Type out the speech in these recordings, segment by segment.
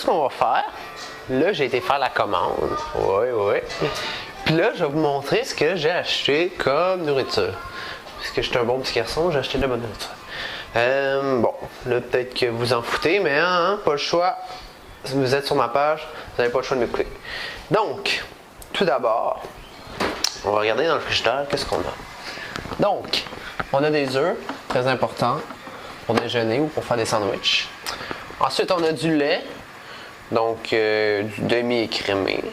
qu'on va faire, là, j'ai été faire la commande. Oui. Puis là, je vais vous montrer ce que j'ai acheté comme nourriture. Parce que je suis un bon petit garçon, j'ai acheté de la bonne nourriture. Bon, là, peut-être que vous en foutez, mais pas le choix. Si vous êtes sur ma page, vous n'avez pas le choix de m'écouter. Donc, tout d'abord, on va regarder dans le frigidaire, qu'est-ce qu'on a. Donc, on a des œufs, très important, pour déjeuner ou pour faire des sandwichs. Ensuite, on a du lait, donc du demi-écrémé.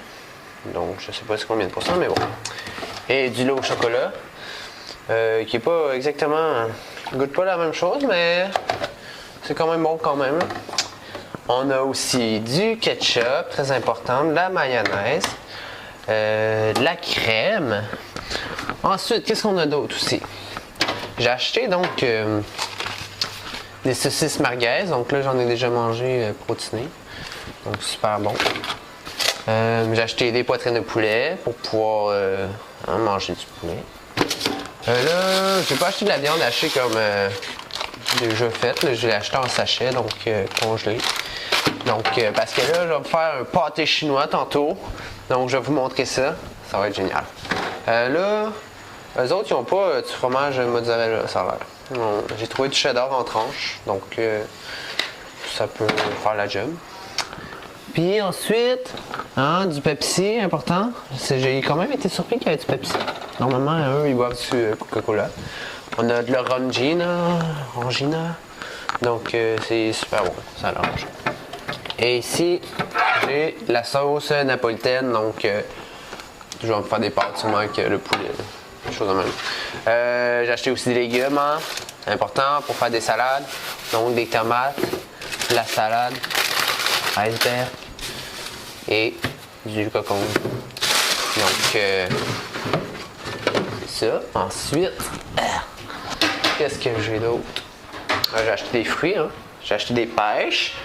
Donc, je sais pas c'est combien de pourcents, mais bon. Et du lait au chocolat, qui est pas exactement... goûte pas la même chose, mais c'est quand même bon quand même. On a aussi du ketchup, très important, de la mayonnaise, de la crème. Ensuite, qu'est-ce qu'on a d'autre aussi? J'ai acheté donc des saucisses merguez, donc là j'en ai déjà mangé protéiné, donc super bon. J'ai acheté des poitrines de poulet pour pouvoir manger du poulet. Là, j'ai pas acheté de la viande hachée comme déjà faite, je l'ai acheté en sachet, donc congelé. Donc, parce que là, je vais me faire un pâté chinois tantôt, donc je vais vous montrer ça, ça va être génial. Là, eux autres, ils n'ont pas du fromage mozzarella, ça a l'air. J'ai trouvé du cheddar en tranches, donc ça peut faire la job. Puis ensuite, du Pepsi, important. J'ai quand même été surpris qu'il y ait du Pepsi. Normalement, eux, ils boivent du Coca-Cola. On a de l'orangina. Donc, c'est super bon, ça l'arrange. Et ici, j'ai la sauce napolitaine. Donc, je vais me faire des pâtes sûrement avec le poulet. Des choses de même. J'ai acheté aussi des légumes, important pour faire des salades. Donc, des tomates, de la salade, iceberg et du cocon. Donc, c'est ça. Ensuite, qu'est-ce que j'ai d'autre? J'ai acheté des fruits, j'ai acheté des pêches,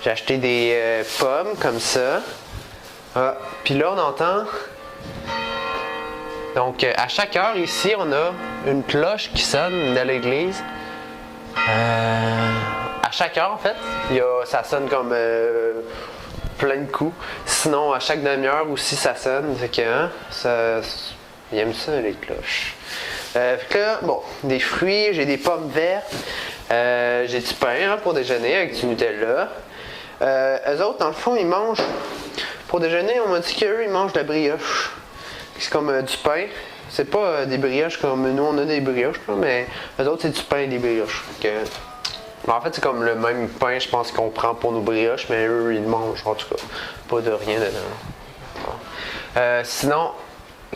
j'ai acheté des pommes comme ça. Puis là, on entend. Donc, à chaque heure ici, on a une cloche qui sonne dans l'église. À chaque heure, en fait, ça sonne comme plein de coups. Sinon, à chaque demi-heure aussi, ça sonne. Fait que, ils aiment ça, les cloches. Fait que là, bon, des fruits, j'ai des pommes vertes. J'ai du pain pour déjeuner avec du Nutella. Eux autres, dans le fond, ils mangent. Pour déjeuner, on m'a dit qu'eux, ils mangent de la brioche. C'est comme du pain. C'est pas des brioches comme nous, on a des brioches, là, mais eux autres, c'est du pain et des brioches. En fait, c'est comme le même pain, je pense, qu'on prend pour nos brioches, mais eux, ils mangent, en tout cas. Pas de rien dedans. Sinon,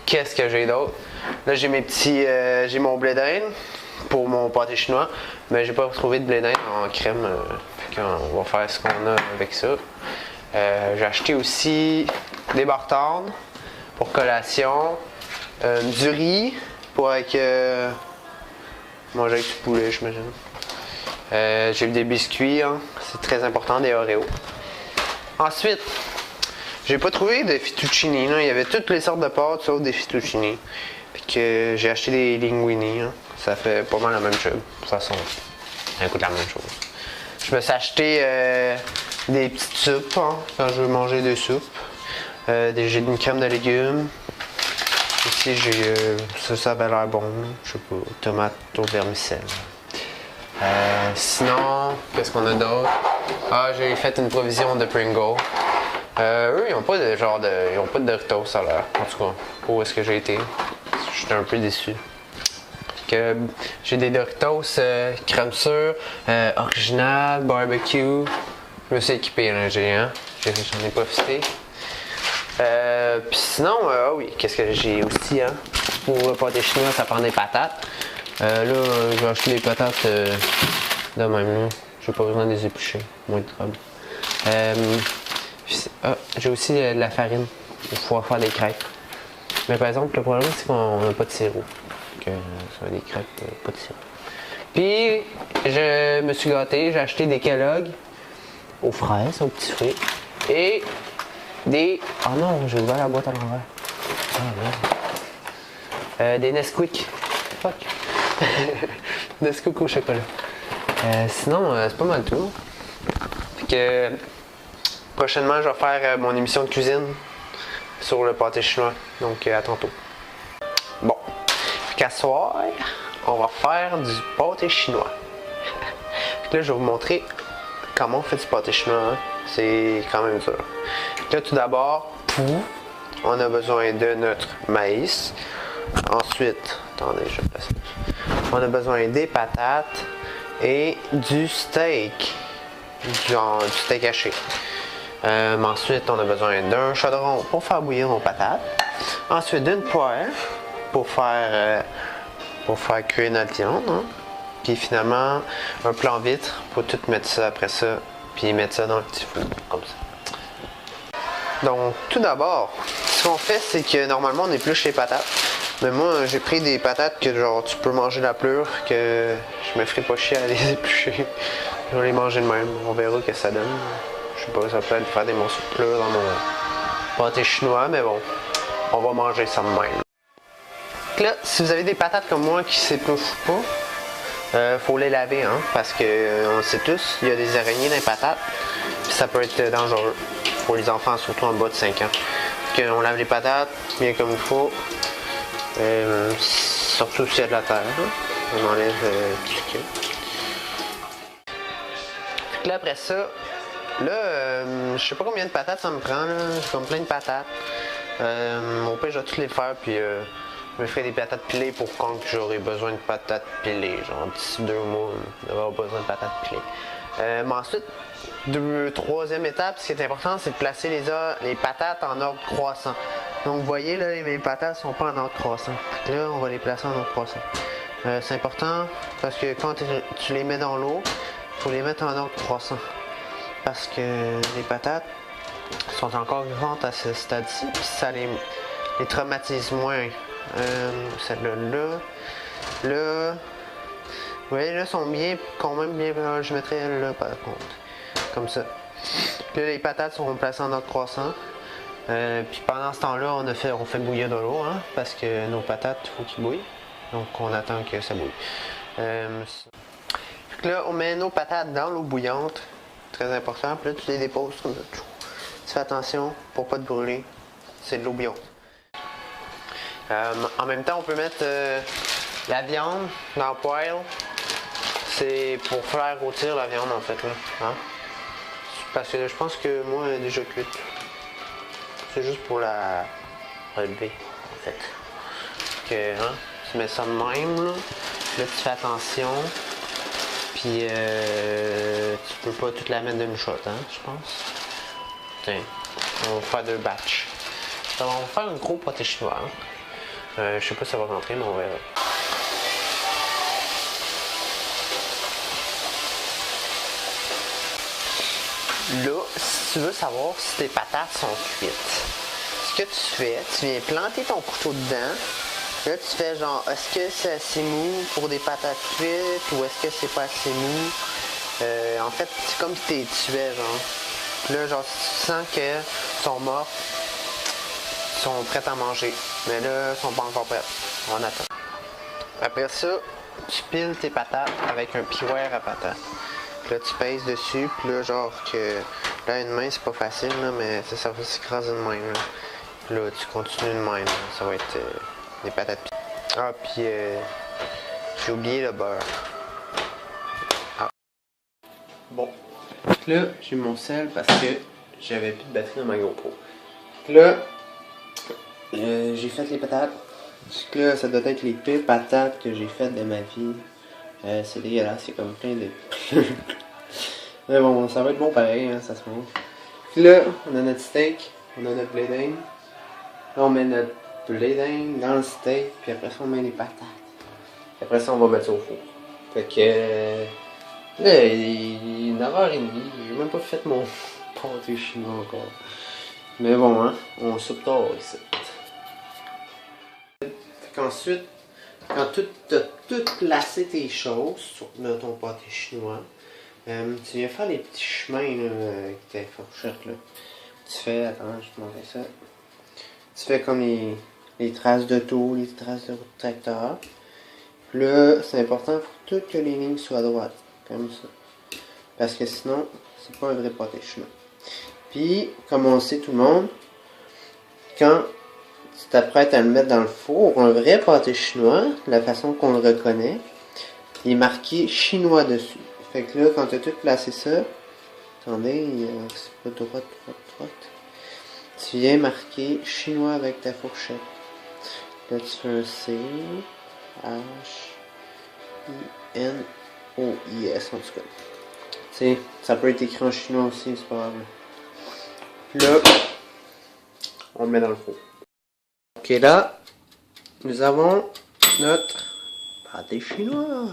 qu'est-ce que j'ai d'autre? Là, j'ai j'ai mon blé d'Inde pour mon pâté chinois, mais j'ai pas trouvé de blé d'Inde en crème. On va faire ce qu'on a avec ça. J'ai acheté aussi des bartardes pour collation, du riz pour manger avec du poulet, j'imagine. J'ai eu des biscuits, c'est très important, des Oreos. Ensuite, j'ai pas trouvé de fettuccine, il y avait toutes les sortes de pâtes sauf des fettuccine. Puis que j'ai acheté des linguini, ça fait pas mal la même chose. De toute façon, ça coûte la même chose. Je me suis acheté des petites soupes quand je veux manger des soupes. J'ai une crème de légumes. Ici, j'ai ça avait l'air bon, je sais pas, tomate au vermicelle. Sinon, qu'est-ce qu'on a d'autre? J'ai fait une provision de Pringles. Eux, ils n'ont pas de ils ont pas de Doritos, ça a l'air. En tout cas, où est-ce que j'ai été? J'étais un peu déçu. J'ai des Doritos crème sûre, original, barbecue. Je me suis équipé, là, j'en ai profité. Puis sinon, oui, qu'est-ce que j'ai aussi, pour le pâté chinois, ça prend des patates. Là, je vais acheter des patates de même, là. J'ai pas besoin de les éplucher, moins de trouble. J'ai aussi de la farine pour pouvoir faire des crêpes. Mais par exemple, le problème, c'est qu'on n'a pas de sirop. Donc, ça va des crêpes, pas de sirop. Puis, je me suis gâté, j'ai acheté des Kellogg aux fraises, aux petits fruits. Et des... Oh non, j'ai ouvert la boîte à l'envers. Des Nesquik. Fuck. Nesquik au chocolat. Sinon, c'est pas mal tout. Fait que... prochainement, je vais faire mon émission de cuisine sur le pâté chinois. Donc, à tantôt. Bon. Qu'à soir, on va faire du pâté chinois. Là, je vais vous montrer comment on fait du pâté chinois. C'est quand même dur. Là, tout d'abord, on a besoin de notre maïs. Ensuite, attendez, je vais placer. On a besoin des patates et du steak. Genre du steak haché. Ensuite, on a besoin d'un chaudron pour faire bouillir nos patates. Ensuite, d'une poêle pour faire cuire notre viande. Hein. Puis finalement, un plan vitre pour tout mettre ça après ça. Puis mettre ça dans le petit four, comme ça. Donc, tout d'abord, ce qu'on fait, c'est que normalement, on épluche les patates. Mais moi, j'ai pris des patates que genre tu peux manger la pleure, que je me ferai pas chier à les éplucher. Je vais les manger de même. On verra ce que ça donne. Je sais pas, ça peut être faire des morceaux de pleure dans mon pâté chinois, mais bon, on va manger ça de même. Donc là, si vous avez des patates comme moi qui s'épluchent pas, faut les laver, hein, parce que on le sait tous, il y a des araignées dans les patates, puis ça peut être dangereux pour les enfants, surtout en bas de 5 ans. Donc, on lave les patates bien comme il faut, surtout s'il y a de la terre, hein. On enlève tout ce qu'il y a. Fait que là, après ça, là, je sais pas combien de patates ça me prend, là, c'est comme plein de patates. Au pire, je vais toutes les faire, puis je me ferai des patates pilées pour quand j'aurai besoin de patates pilées. Genre d'ici 2 mois, d'avoir besoin de patates pilées. Mais ensuite, troisième étape, ce qui est important, c'est de placer les patates en ordre croissant. Donc vous voyez, là, mes patates sont pas en ordre croissant. Là, on va les placer en ordre croissant. C'est important parce que quand tu les mets dans l'eau, il faut les mettre en ordre croissant. Parce que les patates sont encore vivantes à ce stade-ci, puis ça les traumatise moins. Celle-là, là, vous voyez, là, sont bien, quand même bien, je mettrais elle là, par contre, comme ça. Là, les patates seront placées en ordre croissant. Puis pendant ce temps-là, on fait bouillir de l'eau, hein, parce que nos patates, il faut qu'ils bouillent. Donc, on attend que ça bouille. Là, on met nos patates dans l'eau bouillante. Très important. Puis là, tu les déposes comme ça. Tu fais attention pour pas te brûler. C'est de l'eau bouillante. En même temps, on peut mettre la viande dans le poêle. C'est pour faire rôtir la viande, en fait. Là, hein? Parce que je pense que moi, elle est déjà cuite. C'est juste pour la relever, en fait. Que, hein, tu mets ça de même, là. Là, tu fais attention. Puis, tu peux pas toute la mettre d'une shot, hein, je pense. Tiens, on va faire 2 batchs. On va faire un gros pâté chinois. Hein. Je sais pas si ça va rentrer, mais on verra. Là, si tu veux savoir si tes patates sont cuites, ce que tu fais, tu viens planter ton couteau dedans. Là, tu fais genre, est-ce que c'est assez mou pour des patates cuites ou est-ce que c'est pas assez mou? En fait, c'est comme si t'es tuais, genre. Là, genre, si tu sens qu'elles sont mortes, sont prêtes à manger. Mais là, elles sont pas encore prêtes. On attend. Après ça, tu piles tes patates avec un piouère à patates. Puis là, tu pèses dessus, puis là, genre que... Là, une main, c'est pas facile, là, mais ça va s'écraser de même, là. Puis là, tu continues de même, là. Ça va être des patates pilées. Ah, puis j'ai oublié le beurre. Ah. Bon. Là, j'ai mon sel parce que j'avais plus de batterie dans ma GoPro. Là, j'ai fait les patates. Là, ça doit être les pires patates que j'ai faites de ma vie. C'est dégueulasse, c'est comme plein de... Mais bon, ça va être bon pareil, hein, ça se mange. Puis là, on a notre steak, on a notre blé d'Inde. Là, on met notre blé d'Inde dans le steak, puis après ça, on met les patates. Puis après ça, on va mettre ça au four. Fait que... là, il est 9h30, j'ai même pas fait mon pâté chinois encore. Mais bon, hein, on soupe tard ici. Fait qu'ensuite, quand tu as tout placé tes choses sur ton pâté chinois, tu viens faire les petits chemins là, avec ta fourchette. Là. Tu fais, attends, je vais te montrer ça. Tu fais comme les traces de taux, les traces de route de tracteur. Puis là, c'est important, il faut que les lignes soient droites, comme ça. Parce que sinon, c'est pas un vrai pâté chinois. Puis, comme on le sait tout le monde, quand tu t'apprêtes à le mettre dans le four, un vrai pâté chinois, la façon qu'on le reconnaît, il est marqué chinois dessus. Fait que là, quand tu as tout placé ça, attendez, c'est pas droite. Tu viens marquer chinois avec ta fourchette. Là, tu fais un C, H, I, N, O, I, S en tout cas. Tu sais, ça peut être écrit en chinois aussi, c'est pas grave. Puis là, on le met dans le four. Ok, là, nous avons notre pâté chinois.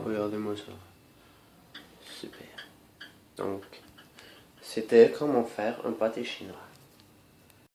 Regardez-moi ça. Super. Donc, c'était comment faire un pâté chinois.